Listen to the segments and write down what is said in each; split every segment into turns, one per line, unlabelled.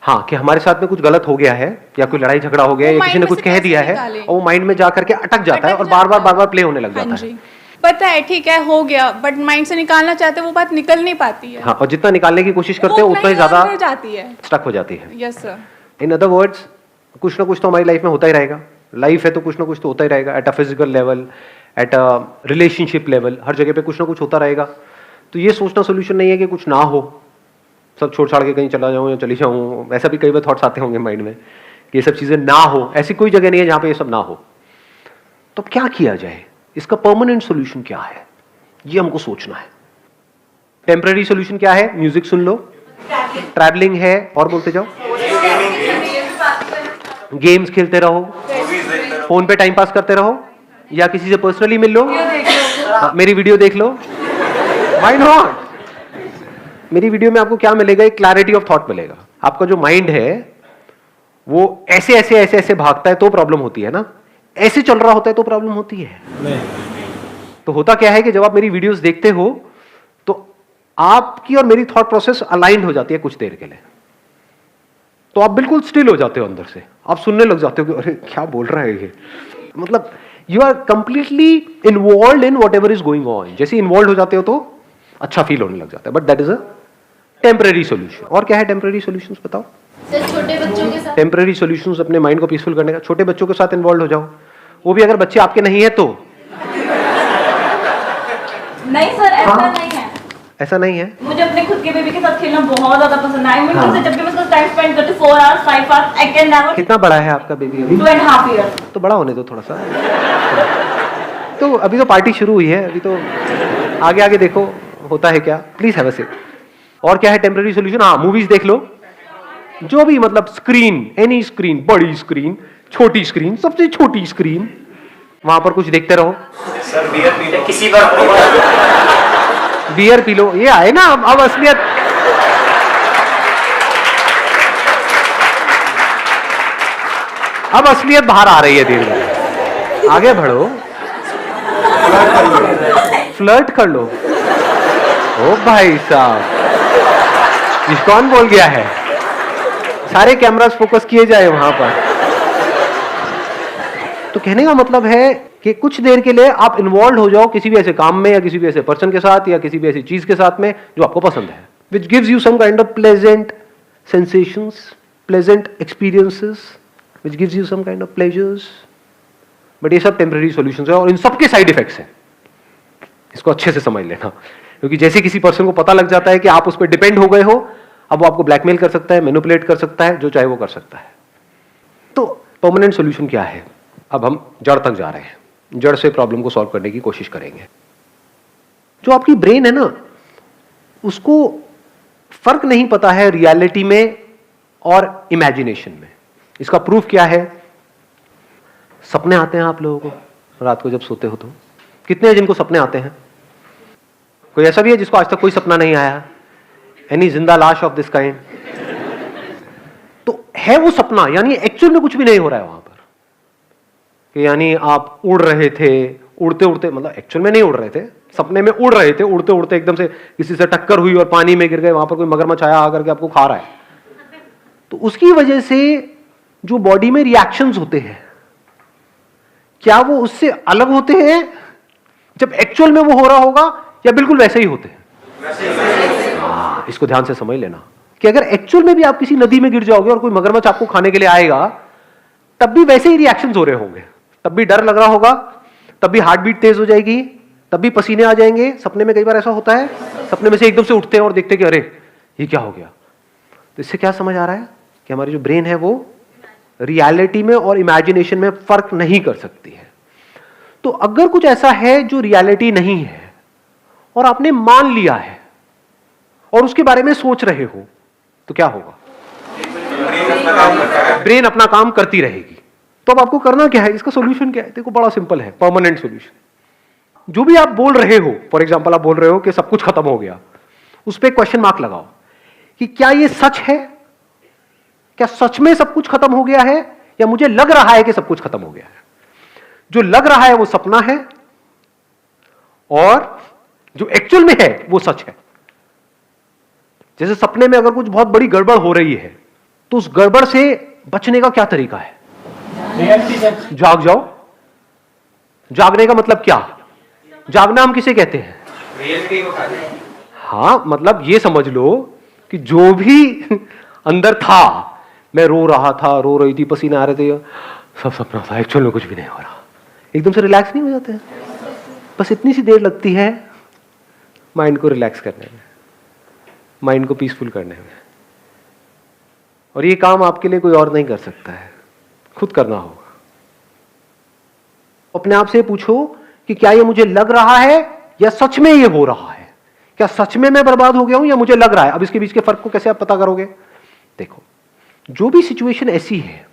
हाँ, कि हमारे साथ में कुछ गलत हो गया है या कोई लड़ाई झगड़ा हो गया या किसी ने कुछ कह दिया है और वो माइंड में जा करके अटक जाता है और बार बार प्ले होने लग जाता है।
पता है ठीक है हो गया, बट माइंड से निकालना चाहते वो बात निकल नहीं पाती है।
हाँ, और जितना निकालने की कोशिश करते हैं उतना ही ज्यादा
जाती है,
स्टक हो जाती है।
Yes sir.
In other words, कुछ ना कुछ तो हमारी लाइफ में होता ही रहेगा। लाइफ है तो कुछ ना कुछ तो होता ही रहेगा, at a physical level, at a relationship level, हर जगह पे कुछ ना कुछ होता रहेगा। तो ये सोचना सोल्यूशन नहीं है कि कुछ ना हो, सब छोड़ छाड़ के कहीं चला जाऊं या चली जाऊं। ऐसा भी कई बार थॉट्स आते होंगे माइंड में कि ये सब चीजें ना हो। ऐसी कोई जगह नहीं है जहां पे ये सब ना हो। तो अब क्या किया जाए, इसका परमानेंट सोल्यूशन क्या है, ये हमको सोचना है। टेम्पररी सोल्यूशन क्या है? म्यूजिक सुन लो, ट्रैवलिंग है, और बोलते जाओ, गेम्स खेलते रहो, फोन पे टाइम पास करते रहो, या किसी से पर्सनली मिल लो, मेरी वीडियो देख लो। Why not? मेरी वीडियो में आपको क्या मिलेगा? एक क्लैरिटी ऑफ थॉट मिलेगा। आपका जो माइंड है वो ऐसे ऐसे ऐसे ऐसे भागता है तो प्रॉब्लम होती है ना, ऐसे चल रहा होता है तो प्रॉब्लम होती है नहीं। तो होता क्या है कि जब आप मेरी वीडियोस देखते हो तो आपकी और मेरी थॉट प्रोसेस अलाइंड हो जाती है कुछ देर के लिए। तो आप बिल्कुल स्टिल हो जाते हो अंदर से, आप सुनने लग जाते हो कि अरे क्या बोल रहा है ये, मतलब you are completely involve in whatever is going on. जैसे इन्वॉल्व हो जाते हो तो अच्छा फील होने लग जाता है। But that is a temporary solution. और क्या है टेम्पररी सोल्यूशंस बताओ?
छोटे बच्चों के साथ
टेम्पररी सॉल्यूशंस अपने माइंड को पीसफुल करने का, छोटे बच्चों के साथ इन्वॉल्व हो जाओ, वो भी अगर बच्चे आपके नहीं है तो।
नहीं सर, ऐसा नहीं है।
ऐसा नहीं है?
मुझे अपने खुद के बेबी के साथ खेलना बहुत ज्यादा पसंद है। जब भी मैं उसको टाइम स्पेंड करती हूँ 4 hours 5 hours, I can never.
कितना बड़ा है आपका बेबी अभी?
2.5 ईयर।
तो बड़ा होने दो थोड़ा सा। तो अभी तो पार्टी शुरू हुई है, अभी तो आगे आगे देखो होता है क्या। Please have a seat. और क्या है टेम्पररी सॉल्यूशन? हाँ, मूवीज देख लो, जो भी, मतलब स्क्रीन, एनी स्क्रीन, बड़ी स्क्रीन, छोटी स्क्रीन, सबसे छोटी स्क्रीन, वहां पर कुछ देखते रहो।
सर बियर पी लो किसी बार,
बियर पी लो, ये आए ना अब असलियत। अब असलियत बाहर आ रही है धीरे धीरे। आगे बढ़ो, फ्लर्ट कर लो। ओ भाई साहब, ये कौन बोल गया है? सारे कैमरास फोकस किए जाए वहां पर। तो कहने का मतलब है कि कुछ देर के लिए आप इन्वॉल्व हो जाओ किसी भी ऐसे काम में या किसी भी ऐसे पर्सन के साथ या किसी भी ऐसी चीज के साथ में जो आपको पसंद है, which gives you some kind of pleasant sensations, pleasant experiences, which gives you some kind of pleasures. But ये सब टेम्पररी सॉल्यूशंस है और इन सबके साइड इफेक्ट्स हैं। इसको अच्छे से समझ लेना, क्योंकि जैसे किसी पर्सन को पता लग जाता है कि आप उस पर डिपेंड हो गए हो, अब वो आपको ब्लैकमेल कर सकता है, मैनिपुलेट कर सकता है, जो चाहे वो कर सकता है। तो परमानेंट सॉल्यूशन क्या है? अब हम जड़ तक जा रहे हैं, जड़ से प्रॉब्लम को सॉल्व करने की कोशिश करेंगे। जो आपकी ब्रेन है ना, उसको फर्क नहीं पता है रियलिटी में और इमेजिनेशन में। इसका प्रूफ क्या है? सपने आते हैं आप लोगों को रात को जब सोते हो तो? कितने हैं जिनको सपने आते हैं? कोई ऐसा भी है जिसको आज तक कोई सपना नहीं आया? एनी जिंदा लाश ऑफ दिस काइंड? तो है वो सपना, यानी एक्चुअल में कुछ भी नहीं हो रहा है वहां पर, कि यानी आप उड़ रहे थे, उड़ते उड़ते, मतलब एक्चुअल में नहीं उड़ रहे थे, सपने में उड़ रहे थे, उड़ते उड़ते एकदम से किसी से टक्कर हुई और पानी में गिर गए, वहां पर कोई मगरमच्छ आया आकर के आपको खा रहा है। तो उसकी वजह से जो बॉडी में रिएक्शंस होते हैं, क्या वो उससे अलग होते हैं जब एक्चुअल में वो हो रहा होगा, या बिल्कुल वैसे ही होते हैं? इसको ध्यान से समझ लेना कि अगर एक्चुअल में भी आप किसी नदी में गिर जाओगे और कोई मगरमच्छ आपको खाने के लिए आएगा, तब भी वैसे ही रिएक्शंस हो रहे होंगे, तब भी डर लग रहा होगा, तब भी हार्ट बीट तेज हो जाएगी, तब भी पसीने आ जाएंगे। सपने में कई बार ऐसा होता है, सपने में से एकदम से उठते हैं और देखते हैं कि अरे ये क्या हो गया। तो इससे क्या समझ आ रहा है कि हमारी जो ब्रेन है वो रियलिटी में और इमेजिनेशन में फर्क नहीं कर सकती है। तो अगर कुछ ऐसा है जो रियलिटी नहीं है और आपने मान लिया है और उसके बारे में सोच रहे हो, तो क्या होगा? ब्रेन अपना काम करती रहेगी। तो अब आपको करना क्या है? इसका सॉल्यूशन क्या है? देखो बड़ा सिंपल है, परमानेंट सॉल्यूशन। जो भी आप बोल रहे हो, फॉर एग्जांपल आप बोल रहे हो कि सब कुछ खत्म हो गया, उस पर क्वेश्चन मार्क लगाओ कि क्या ये सच है? क्या सच में सब कुछ खत्म हो गया है, या मुझे लग रहा है कि सब कुछ खत्म हो गया है? जो लग रहा है वो सपना है और जो एक्चुअल में है वो सच है। जैसे सपने में अगर कुछ बहुत बड़ी गड़बड़ हो रही है तो उस गड़बड़ से बचने का क्या तरीका है? जाग जाओ। जागने का मतलब क्या? जागना हम किसे कहते हैं?
रियलिटी को खा जाए।
हाँ, मतलब ये समझ लो कि जो भी अंदर था, मैं रो रहा था, रो रही थी, पसीना आ रहे थे, सब सपना था, एक्चुअल में कुछ भी नहीं हो रहा। एकदम से रिलैक्स नहीं हो जाते हैं? बस इतनी सी देर लगती है माइंड को रिलैक्स करने में, माइंड को पीसफुल करने में। और ये काम आपके लिए कोई और नहीं कर सकता है, खुद करना होगा। अपने आप से पूछो कि क्या ये मुझे लग रहा है या सच में ये हो रहा है? क्या सच में मैं बर्बाद हो गया हूं या मुझे लग रहा है? अब इसके बीच के फर्क को कैसे आप पता करोगे? देखो, जो भी सिचुएशन ऐसी है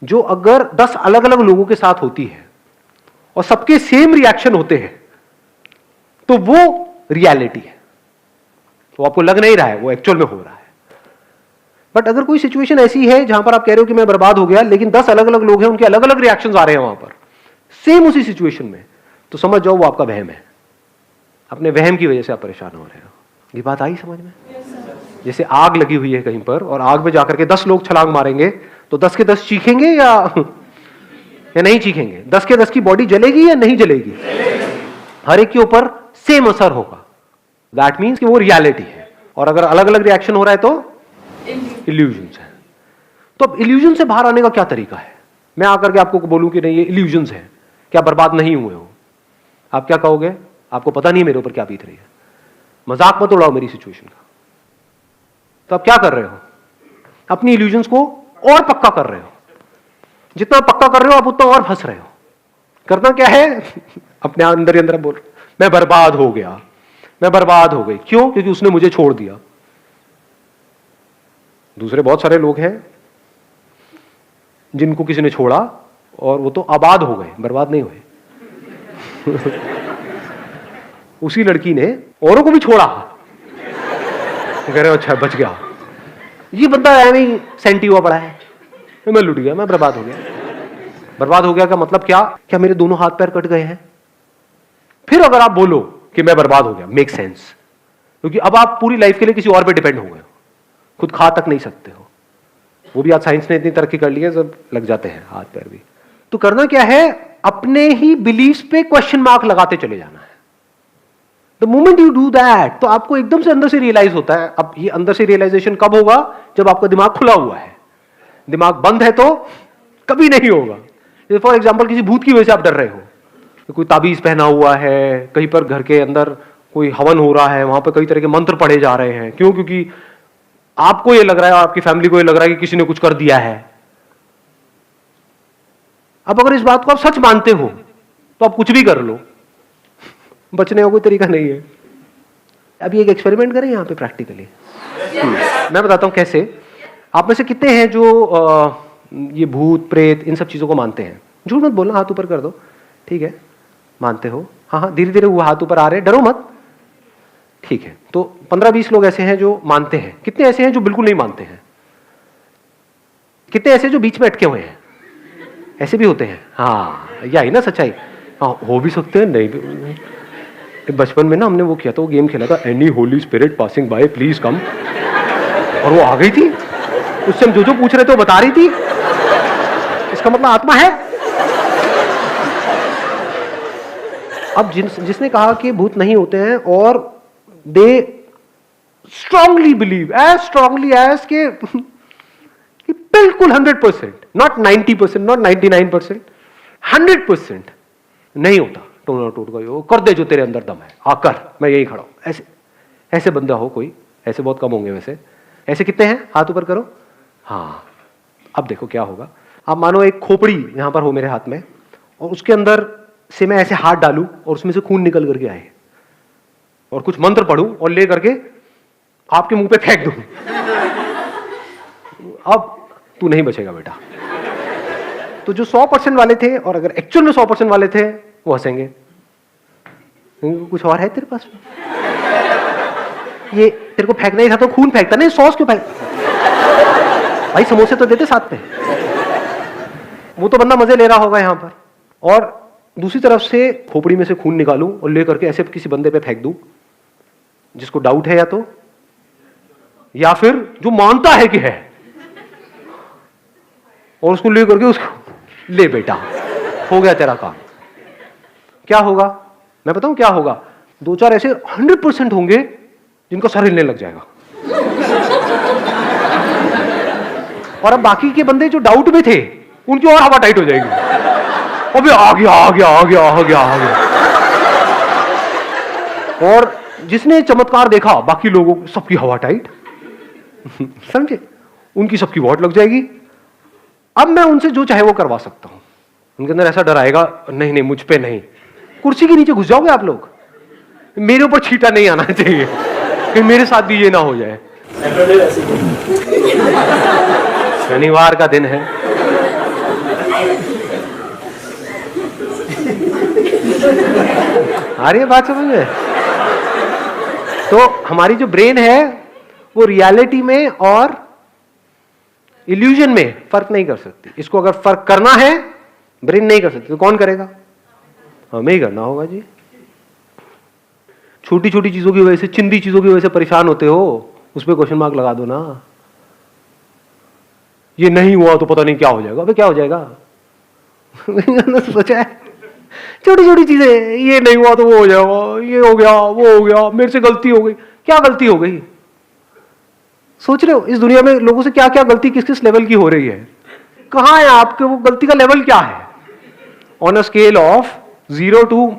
जो अगर 10 अलग अलग लोगों के साथ होती है और सबके सेम रिएक्शन होते हैं, तो वो रियलिटी है। तो आपको लग नहीं रहा है, वो एक्चुअल में हो रहा है। बट अगर कोई सिचुएशन ऐसी है जहां पर आप कह रहे हो कि मैं बर्बाद हो गया, लेकिन 10 अलग अलग लोग हैं, उनके अलग अलग रिएक्शंस आ रहे हैं वहां पर सेम उसी सिचुएशन में, तो समझ जाओ वो आपका वहम है। अपने वहम की वजह से आप परेशान हो रहे हो। ये बात आई समझ में? जैसे आग लगी हुई है कहीं पर और आग में जाकर के 10 लोग छलांग मारेंगे, तो 10 के 10 चीखेंगे या नहीं चीखेंगे? 10 के 10 की बॉडी जलेगी या नहीं जलेगी? हर एक के ऊपर सेम असर होगा। दैट मीन्स कि वो रियलिटी है। और अगर अलग अलग रिएक्शन हो रहा है तो इल्यूजन है। तो अब इल्यूजन से बाहर आने का क्या तरीका है? मैं आकर के आपको बोलूं कि नहीं ये इल्यूजन है, क्या बर्बाद नहीं हुए हो? आप क्या कहोगे? आपको पता नहीं मेरे ऊपर क्या बीत रही है, मजाक मत उड़ाओ मेरी सिचुएशन का। तो आप क्या कर रहे हो? अपनी इल्यूजन्स को और पक्का कर रहे हो। जितना पक्का कर रहे हो आप उतना और फंस रहे हो। करना क्या है? अपने अंदर ही अंदर बोल, मैं बर्बाद हो गया, मैं बर्बाद हो गई। क्यों? क्योंकि उसने मुझे छोड़ दिया। दूसरे बहुत सारे लोग हैं जिनको किसी ने छोड़ा और वो तो आबाद हो गए, बर्बाद नहीं हुए। उसी लड़की ने औरों को भी छोड़ा, कह रहे हो अच्छा बच गया। ये बंदा ऐਵੇਂ सेंटी हुआ पड़ा है, मैं लुट गया, मैं बर्बाद हो गया। बर्बाद हो गया का मतलब क्या? क्या मेरे दोनों हाथ पैर कट गए हैं? फिर अगर आप बोलो कि मैं बर्बाद हो गया, मेक सेंस, क्योंकि अब आप पूरी लाइफ के लिए किसी और पे डिपेंड हो गए हो, खुद खा तक नहीं सकते हो। वो भी आज साइंस ने इतनी तरक्की कर ली है, सब लग जाते हैं हाथ पैर भी। तो करना क्या है? अपने ही बिलीफ्स पे क्वेश्चन मार्क लगाते चले जाना है। The moment you do that, तो आपको एकदम से अंदर से रियलाइज होता है। अब ये अंदर से रियलाइजेशन कब होगा? जब आपका दिमाग खुला हुआ है। दिमाग बंद है तो कभी नहीं होगा। जैसे फॉर एग्जाम्पल किसी भूत की वजह से आप डर रहे हो, तो कोई ताबीज पहना हुआ है, कहीं पर घर के अंदर कोई हवन हो रहा है, वहां पर कई तरह के मंत्र पढ़े जा रहे हैं। क्यों? क्योंकि आपको ये लग रहा है, आपकी फैमिली को ये लग रहा है कि किसी ने कुछ कर दिया है। अब अगर इस बात को आप सच मानते हो तो आप कुछ भी कर लो, बचने का कोई तरीका नहीं है। अभी एक एक्सपेरिमेंट करें यहां पे प्रैक्टिकली। मैं बताता हूं कैसे। आप में से कितने हैं जो ये भूत प्रेत इन सब चीजों को मानते हैं? झूठ मत बोलना, हाथ ऊपर कर दो। ठीक है, मानते हो? हाँ हाँ, धीरे धीरे वो हाथ ऊपर आ रहे हैं, डरो मत। ठीक है, तो 15-20 लोग ऐसे हैं जो मानते हैं। कितने ऐसे हैं जो बिल्कुल नहीं मानते हैं? कितने ऐसे जो बीच में अटके हुए हैं? ऐसे भी होते हैं। हाँ, यही ना सच्चाई। हाँ, हो भी सकते हैं, नहीं भी। बचपन में ना हमने वो किया था, वो गेम खेला था, any Holi spirit passing by please come, और वो आ गई थी। उससे हम जो पूछ रहे थे वो बता रही थी। इसका मतलब आत्मा है। अब जिसने कहा कि भूत नहीं होते हैं, और they strongly believe, as strongly as के बिल्कुल 100%, नॉट 90%, नॉट 99%, 100% नहीं होता। टोना टूट गई हो, कर दे जो तेरे अंदर दम है, आकर मैं यही खड़ा हूं। ऐसे ऐसे बंदा हो कोई? ऐसे बहुत कम होंगे वैसे। ऐसे कितने हैं? हाथ ऊपर करो। हाँ, अब देखो क्या होगा। आप मानो एक खोपड़ी यहां पर हो मेरे हाथ में, और उसके अंदर से मैं ऐसे हाथ डालूं और उसमें से खून निकल करके आए, और कुछ मंत्र पढ़ूं और ले करके आपके मुंह पे फेंक दूं। अब तू नहीं बचेगा बेटा। तो जो 100% वाले थे, और अगर एक्चुअल में 100% वाले थे, वो हंसेंगे। कुछ और है तेरे पास? ये तेरे को फेंकना ही था तो खून फेंकता, नहीं सॉस क्यों फेंक? भाई समोसे तो देते साथ में। वो तो बंदा मजे ले रहा होगा यहां पर, और दूसरी तरफ से खोपड़ी में से खून निकालूं और लेकर के ऐसे किसी बंदे पे फेंक दूं जिसको डाउट है, या फिर जो मानता है कि है। और उसको ले करके उसको ले बेटा, हो गया तेरा काम। क्या होगा मैं बताऊं क्या होगा? 2-4 ऐसे 100% होंगे जिनका सर हिलने लग जाएगा, और अब बाकी के बंदे जो डाउट में थे उनकी और हवा टाइट हो जाएगी। अबे आ गया आ गया आ गया आ गया आ गया। और जिसने चमत्कार देखा बाकी लोगों सबकी हवा टाइट, समझे? उनकी सबकी वॉट लग जाएगी। अब मैं उनसे जो चाहे वो करवा सकता हूं। उनके अंदर ऐसा डर आएगा, नहीं नहीं मुझ पे नहीं। कुर्सी के नीचे घुस जाओगे आप लोग, मेरे ऊपर छींटा नहीं आना चाहिए कि मेरे साथ भी ये ना हो जाए। शनिवार का दिन है, आ रही है बात समझ में? तो हमारी जो ब्रेन है वो रियलिटी में और इल्यूजन में फर्क नहीं कर सकती। इसको अगर फर्क करना है ब्रेन नहीं कर सकती तो कौन करेगा? हमें ही करना होगा जी। छोटी छोटी चीजों की वजह से, चिंदी चीजों की वजह से परेशान होते हो, उस पर क्वेश्चन मार्क लगा दो ना। ये नहीं हुआ तो पता नहीं क्या हो जाएगा। अबे क्या हो जाएगा? सोचा है छोटी छोटी चीजें, ये नहीं हुआ तो वो हो जाएगा, ये हो गया वो हो गया, मेरे से गलती हो गई। क्या गलती हो गई? सोच रहे हो इस दुनिया में लोगों से क्या क्या गलती किस किस लेवल की हो रही है? कहां है आपके वो गलती का लेवल क्या है? On a scale of 0 to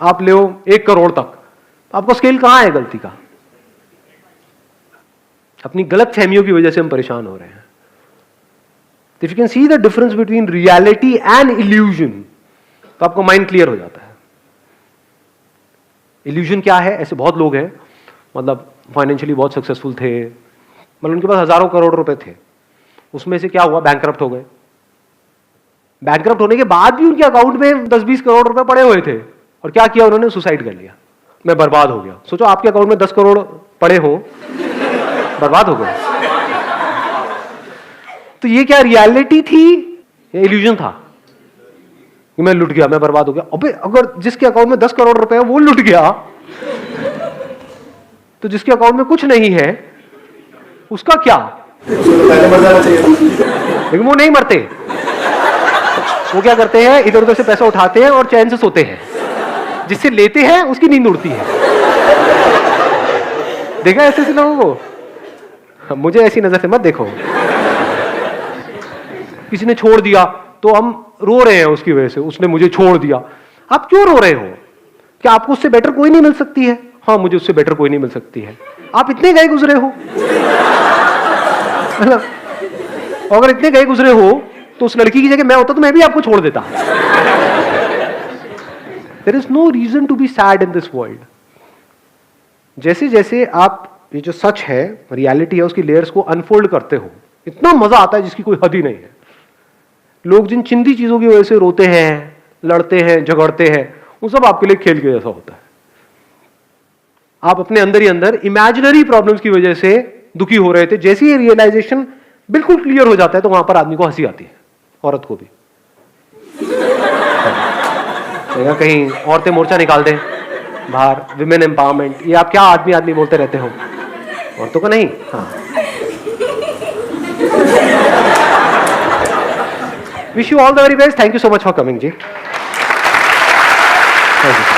आप ले 1 करोड़ तक, आपका स्केल कहां है गलती का? अपनी गलत फहमियों की वजह से हम परेशान हो रहे हैं। If you can see the difference between reality and illusion, तो आपको माइंड क्लियर हो जाता है। इल्यूजन क्या है? ऐसे बहुत लोग हैं, मतलब फाइनेंशियली बहुत सक्सेसफुल थे, मतलब उनके पास हजारों करोड़ रुपए थे, उसमें से क्या हुआ? बैंकरप्ट हो गए। बैंकरप्ट होने के बाद भी उनके अकाउंट में 10-20 करोड़ रुपए पड़े हुए थे, और क्या किया उन्होंने? सुसाइड कर लिया। मैं बर्बाद हो गया। सोचो आपके अकाउंट में 10 करोड़ पड़े हो, बर्बाद हो गए। तो ये क्या रियलिटी थी या इल्यूजन था कि मैं लुट गया, मैं बर्बाद हो गया? अबे अगर जिसके अकाउंट में 10 करोड़ रुपए है वो लुट गया, तो जिसके अकाउंट में कुछ नहीं है उसका क्या? लेकिन वो नहीं मरते। वो क्या करते हैं? इधर उधर से पैसा उठाते हैं और चैन से सोते हैं। जिससे लेते हैं उसकी नींद उड़ती है। देखा ऐसे ऐसे लोगों को? मुझे ऐसी नजर से मत देखो। किसी ने छोड़ दिया तो हम रो रहे हैं उसकी वजह से, उसने मुझे छोड़ दिया। आप क्यों रो रहे हो? क्या आपको उससे बेटर कोई नहीं मिल सकती है? हाँ, मुझे उससे बेटर कोई नहीं मिल सकती है। आप इतने गए गुजरे हो, अगर इतने गए गुजरे हो तो उस लड़की की जगह मैं होता तो मैं भी आपको छोड़ देता। There is no reason to be sad in this world. जैसे जैसे आप ये जो सच है, रियलिटी है, उसकी लेयर्स को अनफोल्ड करते हो, इतना मजा आता है जिसकी कोई हद ही नहीं है। लोग जिन चिंदी चीजों की वजह से रोते हैं, लड़ते हैं, झगड़ते हैं, वो सब आपके लिए खेल के जैसा होता है। आप अपने अंदर ही अंदर इमेजिनरी प्रॉब्लम्स की वजह से दुखी हो रहे थे, जैसे ही रियलाइजेशन बिल्कुल क्लियर हो जाता है तो वहां पर आदमी को हंसी आती है, औरत को भी। कहीं औरतें मोर्चा निकाल दें बाहर, विमेन एम्पावरमेंट, ये आप क्या आदमी आदमी बोलते रहते हो, औरतों को नहीं। हाँ, wish you all the very best. Thank you so much for coming जी। Thank you.